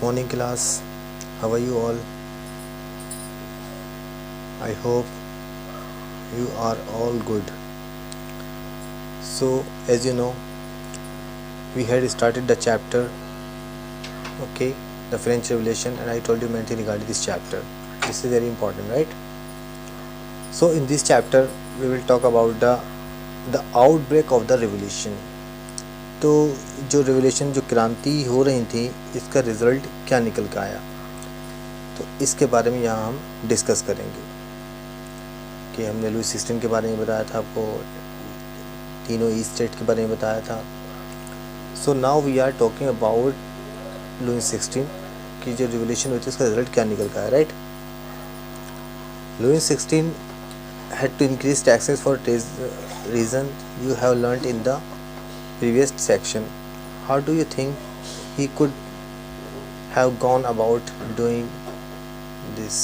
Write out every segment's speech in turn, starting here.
Morning class, how are you all? I hope you are all good. So, as you know, we had started the chapter, okay, the French Revolution, and I told you many things regarding this chapter. This is very important, right? So, in this chapter, we will talk about the outbreak of the revolution. तो जो revolution, जो क्रांति हो रही थी, इसका result क्या निकल कर आया, तो इसके बारे में यहाँ हम डिस्कस करेंगे। कि हमने लुई 16 के बारे में बताया था, आपको तीनों ईस्ट स्टेट के बारे में बताया था। So now we are talking about Louis 16 की जो रिवोल्यूशन हुई थी, इसका रिजल्ट क्या निकल कर आया, right. Louis 16 had to increase taxes for reason you have learnt in the previous section. How do you think he could have gone about doing this?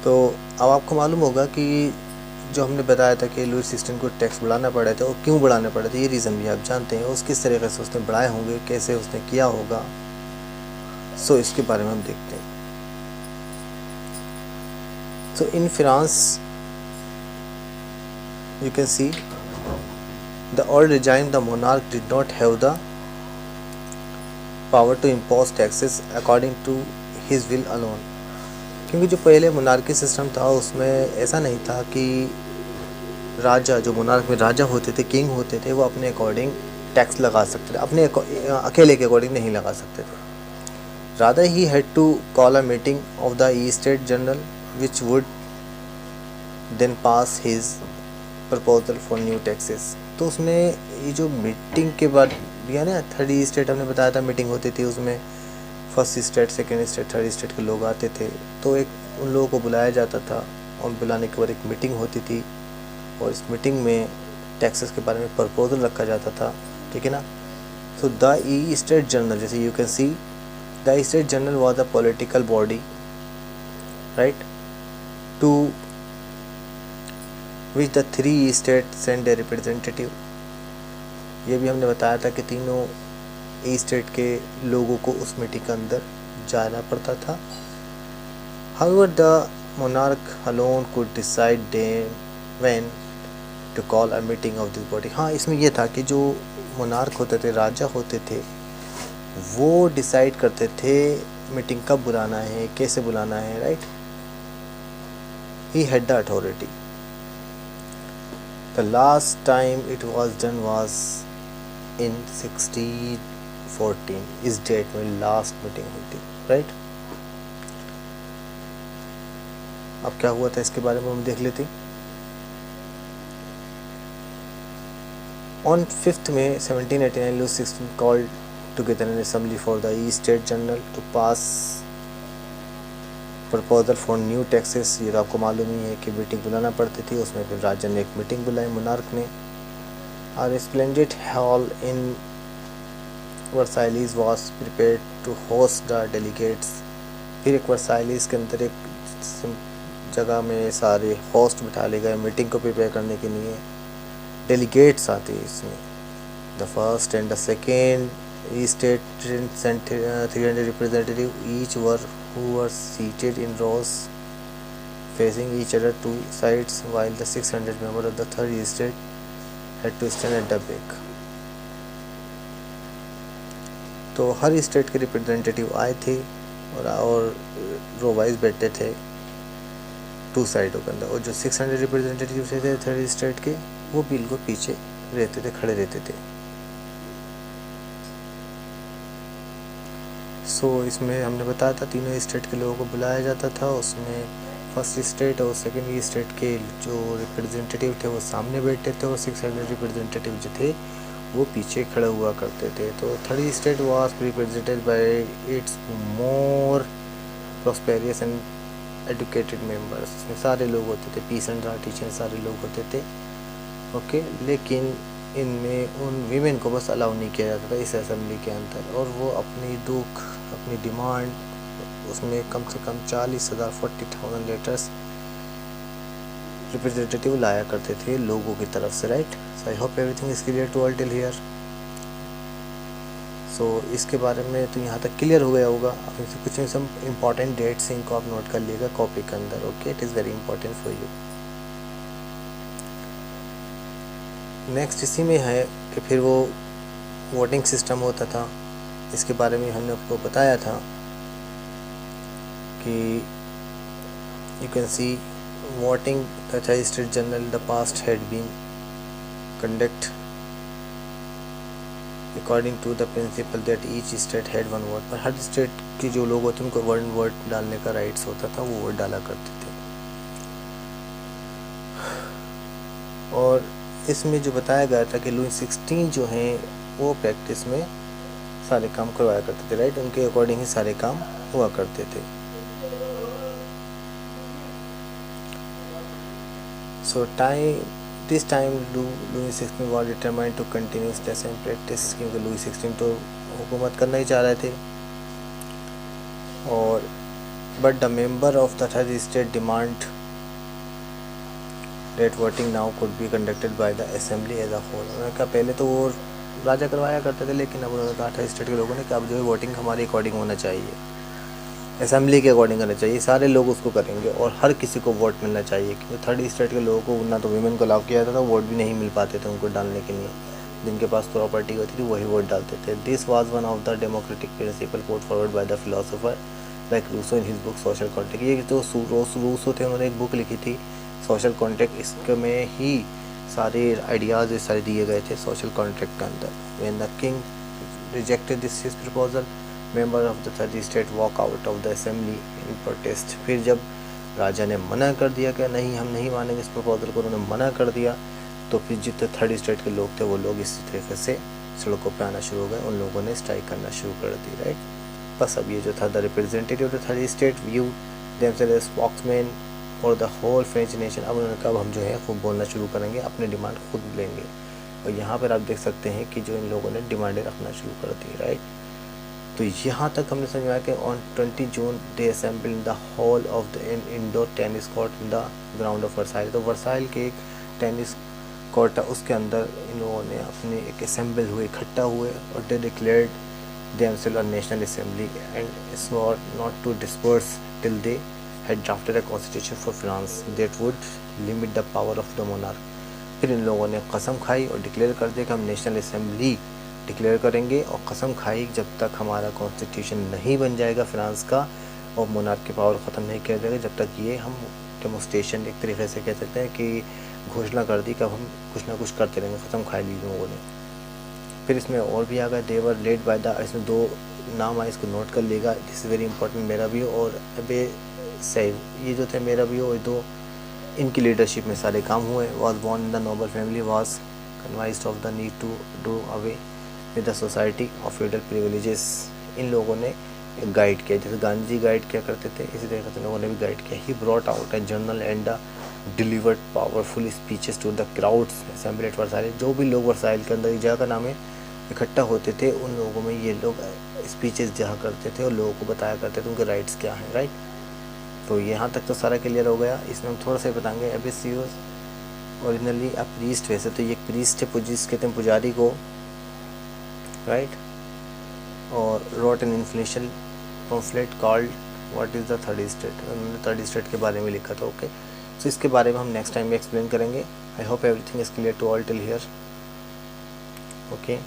तो अब आपको मालूम होगा कि जो हमने बताया था कि लुई 16 को टैक्स बढ़ाना पड़ा था, और क्यों बढ़ाना पड़ा था, ये रीज़न भी आप जानते हैं। उस किस तरीके से उसने बढ़ाए होंगे, कैसे उसने किया होगा, सो इसके बारे में हम देखते हैं। So in France, you can see the old regime, the monarch did not have the power to impose taxes according to his will alone. क्योंकि जो पहले मोनार्की सिस्टम था, उसमें ऐसा नहीं था कि राजा, जो मोनार्क में राजा होते थे, किंग होते थे, वो अपने अकॉर्डिंग टैक्स लगा सकते थे, अपने अकेले के अकॉर्डिंग नहीं लगा सकते थे। Rather he had to call a meeting of the State General which would then pass his proposal for new taxes. तो उसमें ये जो मीटिंग के बाद दिया ना, थर्ड स्टेट हमने बताया था मीटिंग होती थी, उसमें first state, second state, third state के लोग आते थे, तो एक उन लोगों को बुलाया जाता था, और बुलाने के बाद एक मीटिंग होती थी, और इस मीटिंग में टैक्सेस के बारे में प्रपोजल रखा जाता था, ठीक है ना। सो द स्टेट जनरल, जैसे you can see the state general was the political body, right, to which the 3 state send a representative. ये भी हमने बताया था कि तीनों ई स्टेट के लोगों को उस मीटिंग के अंदर जाना पड़ता था। However the monarch alone could decide when to call a meeting of this body. हाँ, इसमें यह था कि जो मोनार्क होते थे, राजा होते थे, वो डिसाइड करते थे मीटिंग कब बुलाना है, कैसे बुलाना है, right. He had the authority. The last time it was done was in 1614, इस डेट में लास्ट मीटिंग हुई थी, राइट। अब क्या हुआ था इसके बारे में हम देख लेते। On 5th May 1789, Louis XVI called together an assembly for the State General to pass proposal for new taxes. ये तो आपको मालूम ही है कि मीटिंग बुलाना पड़ती थी, उसमें फिर राजा ने एक मीटिंग बुलाई, मोनार्क ने। और splendid hall in Versailles was prepared to host the delegates. फिर एक वर्साइलीज के अंदर एक जगह में सारे होस्ट बिठा ले गए मीटिंग को प्रिपेयर करने के लिए। डेलीगेट्स आते हैं इसमें, the first and the second state sent 300 representative each who were seated in rows facing each other 2 sides, while the 600 members of the third state had to stand at the back. तो हर state के representative आए थे और row wise बैठे थे 2 साइडों के अंदर, और जो 600 रिप्रेजेंटेटिव थे थर्ड स्टेट के, वो बिल्कुल पीछे रहते थे, खड़े रहते थे। सो इसमें हमने बताया था तीनों स्टेट के लोगों को बुलाया जाता था। उसमें फर्स्ट स्टेट और सेकेंड स्टेट के जो रिप्रेजेंटेटिव थे वो सामने बैठते थे, और 600 रिप्रेजेंटेटिव जो थे वो पीछे खड़े हुआ करते थे। तो third state was represented by it's more prosperous and educated members. इसमें सारे लोग होते थे, पीसेंट आर्टिशन सारे लोग होते थे, ओके। लेकिन इनमें उन वीमेन को बस अलाउ नहीं किया जाता था इस असेंबली के अंदर, और वो अपनी दुख, अपनी डिमांड, उसमें कम से कम 40,000 40,000 लेटर्स रिप्रेजेंटेटिव लाया करते थे लोगों की तरफ से, right. So I hope everything is clear to all till here. So इसके बारे में तो यहाँ तक क्लियर हो गया होगा। अब इनसे कुछ सम इम्पॉर्टेंट डेट्स इनको आप नोट कर लीजिएगा कॉपी के अंदर। Okay, it is very important for you. Next इसी में है कि फिर वो वोटिंग सिस्टम होता था, इसके बारे में हमने आपको बताया था कि you can see voting the state general the past had been conduct according to the principle that each state had one vote. पर हर स्टेट के जो लोग होते हैं उनको वन वोट डालने का राइट्स होता था, वो वोट डाला करते थे। और इसमें जो बताया गया था कि लुई 16 जो हैं वो प्रैक्टिस में सारे काम करवाया करते थे, राइट, उनके अकॉर्डिंग ही सारे काम हुआ करते थे। So this time Louis 16 was determined to continue the same practice, क्योंकि लुई 16 तो हुकूमत करना ही चाह रहे थे। और but the member of the third state demand that voting now could be conducted by the assembly as a whole. उन्होंने कहा पहले तो वो राजा करवाया करते थे, लेकिन अब उन्होंने कहा था स्टेट के लोगों ने कि अब जो है वोटिंग हमारे अकॉर्डिंग होना चाहिए, असेंबली के अकॉर्डिंग करना चाहिए, सारे लोग उसको करेंगे और हर किसी को वोट मिलना चाहिए। क्योंकि थर्ड स्टेट के लोगों को ना तो वीमेन को अलाउ किया जाता था, वोट भी नहीं मिल पाते थे उनको डालने के लिए, जिनके पास प्रॉपर्टी होती थी वही वोट डालते थे। This was one of the democratic principle put forward by the philosopher like Rousseau in his book social contract. ये जो रूसो थे उन्होंने एक बुक लिखी थी सोशल कॉन्ट्रैक्ट, इसमें ही सारे आइडियाज़ सारे दिए गए थे सोशल कॉन्ट्रैक्ट के अंदर। When the king rejected this his proposal member of the third state walk out of the assembly in protest. फिर जब राजा ने मना कर दिया कि नहीं हम नहीं मानेंगे इस प्रपोजल को, उन्होंने मना कर दिया, तो फिर जितने थर्ड स्टेट के लोग थे वो लोग इसी तरीके से सड़कों पे आना शुरू हो गए, उन लोगों ने स्ट्राइक करना शुरू कर दी, राइट। बस अब ये जो था the representative of the third state view themselves as spokesman for the whole French nation. अब उन्होंने कहा हम जो है खूब बोलना शुरू करेंगे, अपने डिमांड खुद लेंगे। और यहाँ पर आप देख सकते हैं कि जो इन लोगों ने डिमांडें रखना शुरू कर दी, राइट। तो यहाँ तक हमने समझा कि on 20 June they assemble in the hall of the indoor tennis court in the ground of Versailles. तो वर्साइल के एक टेनिस कोर्ट है, उसके अंदर इन लोगों ने अपने एक असेंबल हुए, इकट्ठा हुए, और दे declared themselves a national assembly and swore not to disperse till they had drafted a constitution for France that would limit the power of the monarch। फिर इन लोगों ने कसम खाई और डिक्लेयर कर दिया कि हम नेशनल असेंबली डिक्लेयर करेंगे, और कसम खाई जब तक हमारा कॉन्स्टिट्यूशन नहीं बन जाएगा फ्रांस का और मोनार्क की पावर ख़त्म नहीं किया जाएगा, जब तक ये हम डेमोन्स्ट्रेशन एक तरीके से कह सकते हैं कि घोषणा कर दी कि अब हम कुछ ना कुछ करते रहेंगे, ख़त्म खाई ली लोगों ने। फिर इसमें और भी आ गया देवर लेड बाय द, इसमें दो नाम आए, इसको नोट कर लेगा, दिस इज़ वेरी इंपॉर्टेंट, मेरा भी और अबे सैव, ये जो थे मेरा भी और दो, इनकी लीडरशिप में सारे काम हुए। Was born in the noble family, was convinced of the need to do away with the society of feudal privileges. इन लोगों ने गाइड किया, जैसे गांधी जी गाइड किया करते थे, इसी तरह से लोगों ने भी गाइड किया। He brought out a journal and delivered powerful speeches to the crowds assembly at Versailles. जो भी लोग वर्साइल के अंदर, इस जगह का नाम है, इकट्ठा होते थे, उन लोगों में ये लोग स्पीचेस दिया करते थे और लोगों को बताया करते थे उनके राइट्स क्या हैं, राइट। तो यहाँ तक तो सारा क्लियर हो गया। इसमें हम थोड़ा सा बताएंगे एबेसियोस ओरिजिनली अ प्रीस्ट, वैसे तो ये प्रीस्ट है, पुजिस कहते हैं पुजारी को, राइट। और wrote an inflation pamphlet called what is the third state, उन्होंने थर्ड स्टेट के बारे में लिखा था, ओके। सो इसके बारे में हम नेक्स्ट टाइम में एक्सप्लेन करेंगे। I hope everything is clear to all till here, okay.